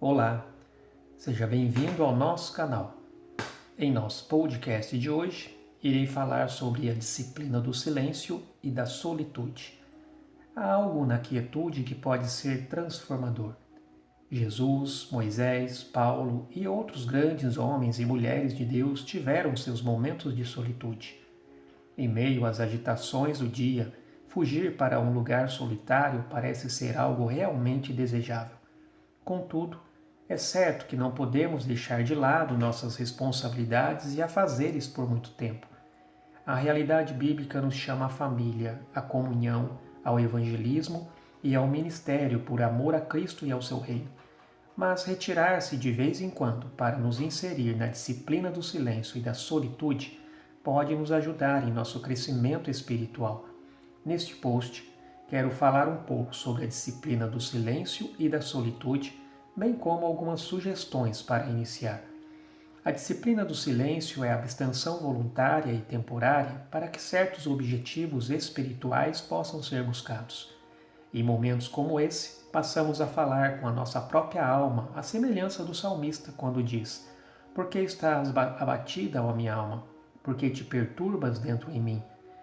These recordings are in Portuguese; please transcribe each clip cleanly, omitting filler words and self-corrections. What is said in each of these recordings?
Olá, seja bem-vindo ao nosso canal. Em nosso podcast de hoje, irei falar sobre a disciplina do silêncio e da solitude. Há algo na quietude que pode ser transformador. Jesus, Moisés, Paulo e outros grandes homens e mulheres de Deus tiveram seus momentos de solitude. Em meio às agitações do dia, fugir para um lugar solitário parece ser algo realmente desejável. Contudo, é certo que não podemos deixar de lado nossas responsabilidades e afazeres por muito tempo. A realidade bíblica nos chama à família, à comunhão, ao evangelismo e ao ministério por amor a Cristo e ao seu reino. Mas retirar-se de vez em quando para nos inserir na disciplina do silêncio e da solitude pode nos ajudar em nosso crescimento espiritual. Neste post, quero falar um pouco sobre a disciplina do silêncio e da solitude, bem como algumas sugestões para iniciar. A disciplina do silêncio é a abstenção voluntária e temporária para que certos objetivos espirituais possam ser buscados. Em momentos como esse, passamos a falar com a nossa própria alma, à semelhança do salmista quando diz: "Por que estás abatida, ó minha alma? Por que te perturbas dentro em mim?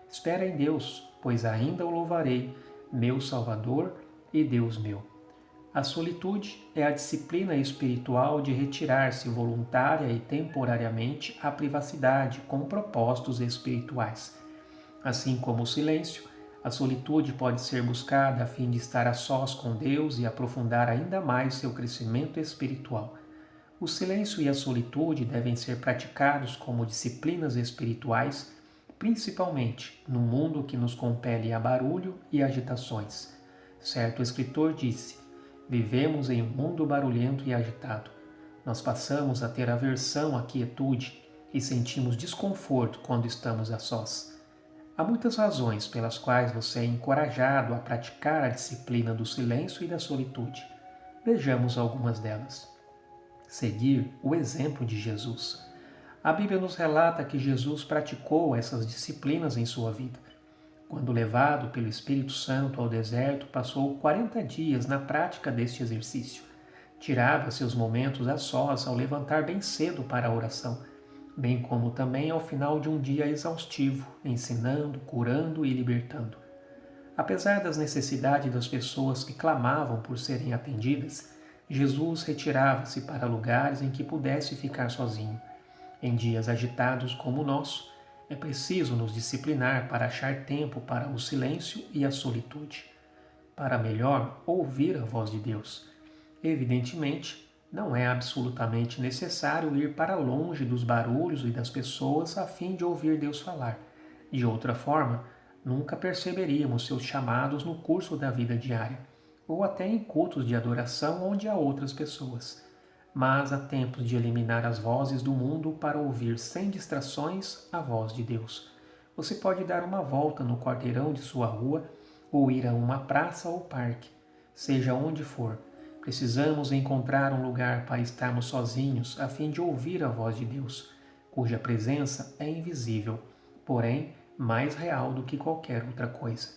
Espera em Deus, pois ainda o louvarei, meu Salvador e Deus meu." A solitude é a disciplina espiritual de retirar-se voluntária e temporariamente à privacidade com propósitos espirituais. Assim como o silêncio, a solitude pode ser buscada a fim de estar a sós com Deus e aprofundar ainda mais seu crescimento espiritual. O silêncio e a solitude devem ser praticados como disciplinas espirituais, principalmente num mundo que nos compele a barulho e agitações. Certo escritor disse: "Vivemos em um mundo barulhento e agitado. Nós passamos a ter aversão à quietude e sentimos desconforto quando estamos a sós." Há muitas razões pelas quais você é encorajado a praticar a disciplina do silêncio e da solitude. Vejamos algumas delas. Seguir o exemplo de Jesus. A Bíblia nos relata que Jesus praticou essas disciplinas em sua vida. Quando levado pelo Espírito Santo ao deserto, passou 40 dias na prática deste exercício. Tirava seus momentos a sós ao levantar bem cedo para a oração, bem como também ao final de um dia exaustivo, ensinando, curando e libertando. Apesar das necessidades das pessoas que clamavam por serem atendidas, Jesus retirava-se para lugares em que pudesse ficar sozinho. Em dias agitados como o nosso, é preciso nos disciplinar para achar tempo para o silêncio e a solitude, para melhor ouvir a voz de Deus. Evidentemente, não é absolutamente necessário ir para longe dos barulhos e das pessoas a fim de ouvir Deus falar. De outra forma, nunca perceberíamos seus chamados no curso da vida diária, ou até em cultos de adoração onde há outras pessoas. Mas há tempos de eliminar as vozes do mundo para ouvir sem distrações a voz de Deus. Você pode dar uma volta no quarteirão de sua rua ou ir a uma praça ou parque. Seja onde for, precisamos encontrar um lugar para estarmos sozinhos a fim de ouvir a voz de Deus, cuja presença é invisível, porém mais real do que qualquer outra coisa.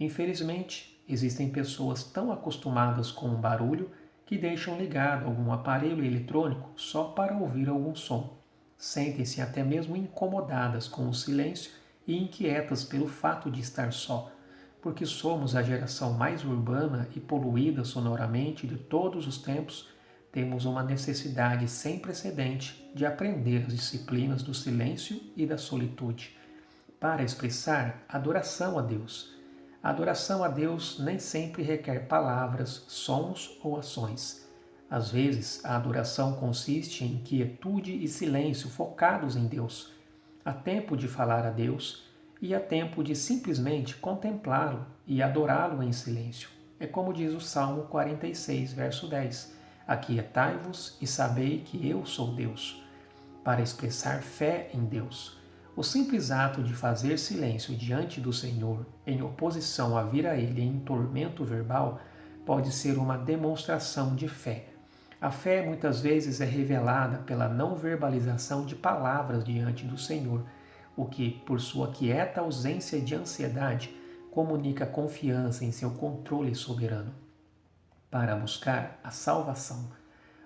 Infelizmente, existem pessoas tão acostumadas com o barulho que deixam ligado algum aparelho eletrônico só para ouvir algum som. Sentem-se até mesmo incomodadas com o silêncio e inquietas pelo fato de estar só, porque somos a geração mais urbana e poluída sonoramente de todos os tempos. Temos uma necessidade sem precedente de aprender as disciplinas do silêncio e da solitude, para expressar adoração a Deus. A adoração a Deus nem sempre requer palavras, sons ou ações. Às vezes, a adoração consiste em quietude e silêncio focados em Deus. Há tempo de falar a Deus e há tempo de simplesmente contemplá-lo e adorá-lo em silêncio. É como diz o Salmo 46, verso 10: "Aquietai-vos e sabei que eu sou Deus", para expressar fé em Deus. O simples ato de fazer silêncio diante do Senhor, em oposição a vir a Ele em tormento verbal, pode ser uma demonstração de fé. A fé muitas vezes é revelada pela não verbalização de palavras diante do Senhor, o que, por sua quieta ausência de ansiedade, comunica confiança em seu controle soberano. Para buscar a salvação,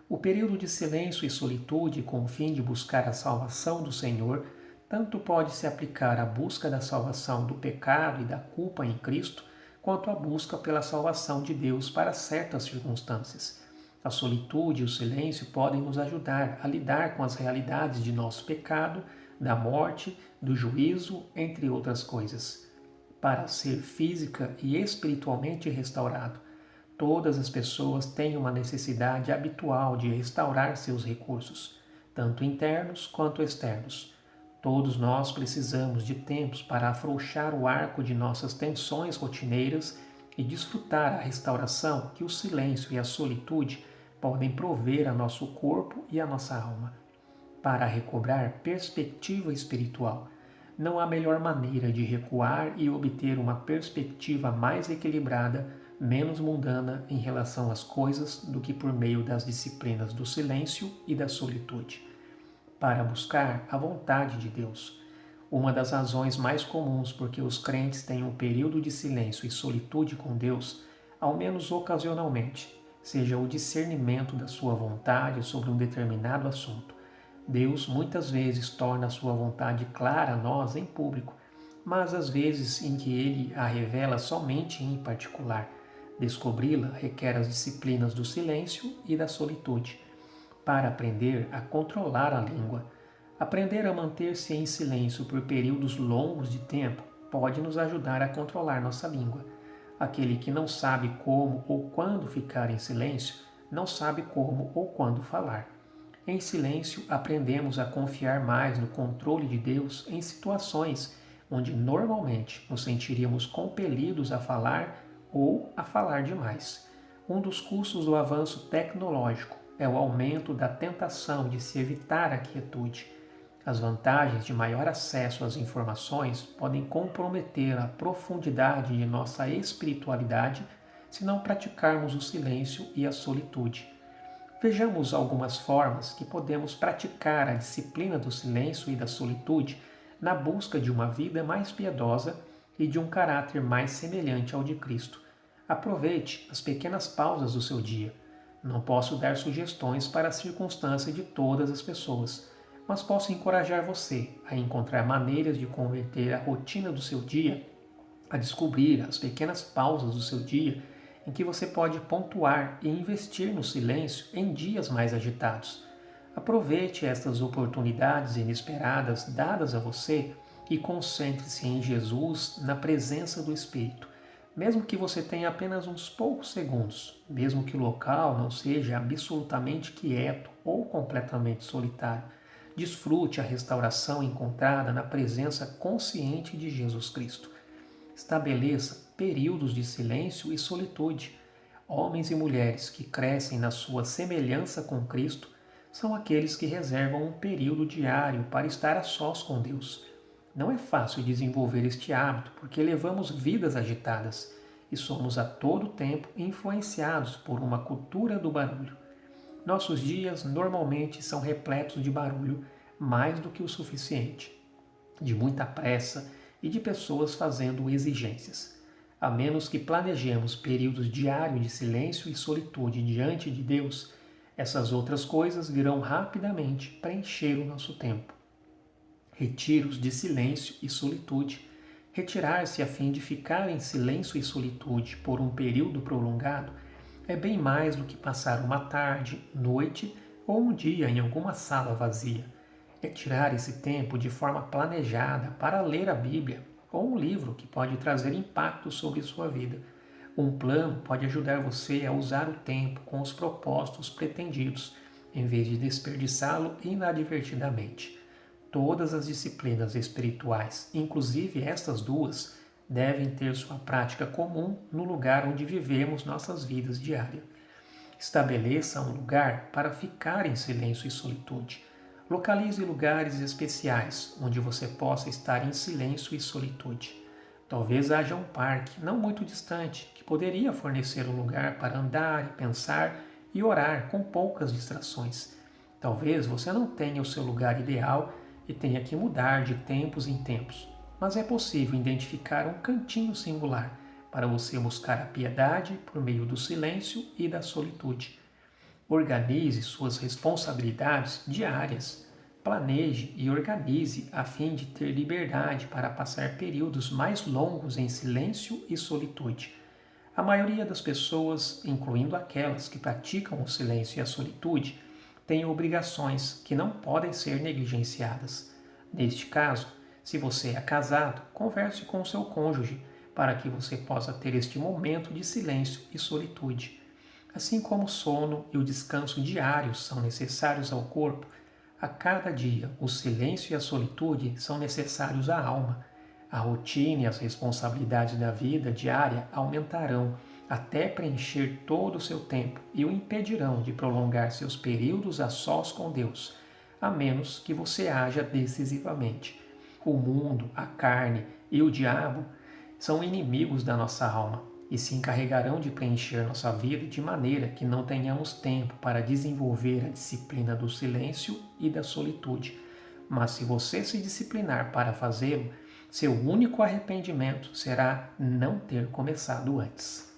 O período de silêncio e solitude com o fim de buscar a salvação do Senhor tanto pode se aplicar à busca da salvação do pecado e da culpa em Cristo, quanto à busca pela salvação de Deus para certas circunstâncias. A solitude e o silêncio podem nos ajudar a lidar com as realidades de nosso pecado, da morte, do juízo, entre outras coisas. Para ser física e espiritualmente restaurado, todas as pessoas têm uma necessidade habitual de restaurar seus recursos, tanto internos quanto externos. Todos nós precisamos de tempos para afrouxar o arco de nossas tensões rotineiras e desfrutar a restauração que o silêncio e a solitude podem prover a nosso corpo e a nossa alma. Para recobrar perspectiva espiritual, não há melhor maneira de recuar e obter uma perspectiva mais equilibrada, menos mundana em relação às coisas do que por meio das disciplinas do silêncio e da solitude. Para buscar a vontade de Deus. Uma das razões mais comuns por que os crentes têm um período de silêncio e solitude com Deus, ao menos ocasionalmente, seja o discernimento da sua vontade sobre um determinado assunto. Deus muitas vezes torna a sua vontade clara a nós em público, mas às vezes em que Ele a revela somente em particular. Descobri-la requer as disciplinas do silêncio e da solitude. Para aprender a controlar a língua, aprender a manter-se em silêncio por períodos longos de tempo pode nos ajudar a controlar nossa língua. Aquele que não sabe como ou quando ficar em silêncio, não sabe como ou quando falar. Em silêncio, aprendemos a confiar mais no controle de Deus em situações onde normalmente nos sentiríamos compelidos a falar ou a falar demais. Um dos custos do avanço tecnológico é o aumento da tentação de se evitar a quietude. As vantagens de maior acesso às informações podem comprometer a profundidade de nossa espiritualidade se não praticarmos o silêncio e a solitude. Vejamos algumas formas que podemos praticar a disciplina do silêncio e da solitude na busca de uma vida mais piedosa e de um caráter mais semelhante ao de Cristo. Aproveite as pequenas pausas do seu dia. Não posso dar sugestões para a circunstância de todas as pessoas, mas posso encorajar você a encontrar maneiras de converter a rotina do seu dia, a descobrir as pequenas pausas do seu dia em que você pode pontuar e investir no silêncio em dias mais agitados. Aproveite estas oportunidades inesperadas dadas a você e concentre-se em Jesus na presença do Espírito. Mesmo que você tenha apenas uns poucos segundos, mesmo que o local não seja absolutamente quieto ou completamente solitário, desfrute a restauração encontrada na presença consciente de Jesus Cristo. Estabeleça períodos de silêncio e solitude. Homens e mulheres que crescem na sua semelhança com Cristo são aqueles que reservam um período diário para estar a sós com Deus. Não é fácil desenvolver este hábito porque levamos vidas agitadas e somos a todo tempo influenciados por uma cultura do barulho. Nossos dias normalmente são repletos de barulho mais do que o suficiente, de muita pressa e de pessoas fazendo exigências. A menos que planejemos períodos diários de silêncio e solitude diante de Deus, essas outras coisas virão rapidamente preencher o nosso tempo. Retiros de silêncio e solitude. Retirar-se a fim de ficar em silêncio e solitude por um período prolongado é bem mais do que passar uma tarde, noite ou um dia em alguma sala vazia. É tirar esse tempo de forma planejada para ler a Bíblia ou um livro que pode trazer impacto sobre sua vida. Um plano pode ajudar você a usar o tempo com os propósitos pretendidos, em vez de desperdiçá-lo inadvertidamente. Todas as disciplinas espirituais, inclusive estas duas, devem ter sua prática comum no lugar onde vivemos nossas vidas diárias. Estabeleça um lugar para ficar em silêncio e solitude. Localize lugares especiais onde você possa estar em silêncio e solitude. Talvez haja um parque não muito distante que poderia fornecer um lugar para andar e pensar e orar com poucas distrações. Talvez você não tenha o seu lugar ideal e tenha que mudar de tempos em tempos, mas é possível identificar um cantinho singular para você buscar a piedade por meio do silêncio e da solitude. Organize suas responsabilidades diárias. Planeje e organize a fim de ter liberdade para passar períodos mais longos em silêncio e solitude. A maioria das pessoas, incluindo aquelas que praticam o silêncio e a solitude, tem obrigações que não podem ser negligenciadas. Neste caso, se você é casado, converse com seu cônjuge para que você possa ter este momento de silêncio e solitude. Assim como o sono e o descanso diários são necessários ao corpo, a cada dia o silêncio e a solitude são necessários à alma. A rotina e as responsabilidades da vida diária aumentarão até preencher todo o seu tempo e o impedirão de prolongar seus períodos a sós com Deus, a menos que você haja decisivamente. O mundo, a carne e o diabo são inimigos da nossa alma e se encarregarão de preencher nossa vida de maneira que não tenhamos tempo para desenvolver a disciplina do silêncio e da solitude. Mas se você se disciplinar para fazê-lo, seu único arrependimento será não ter começado antes.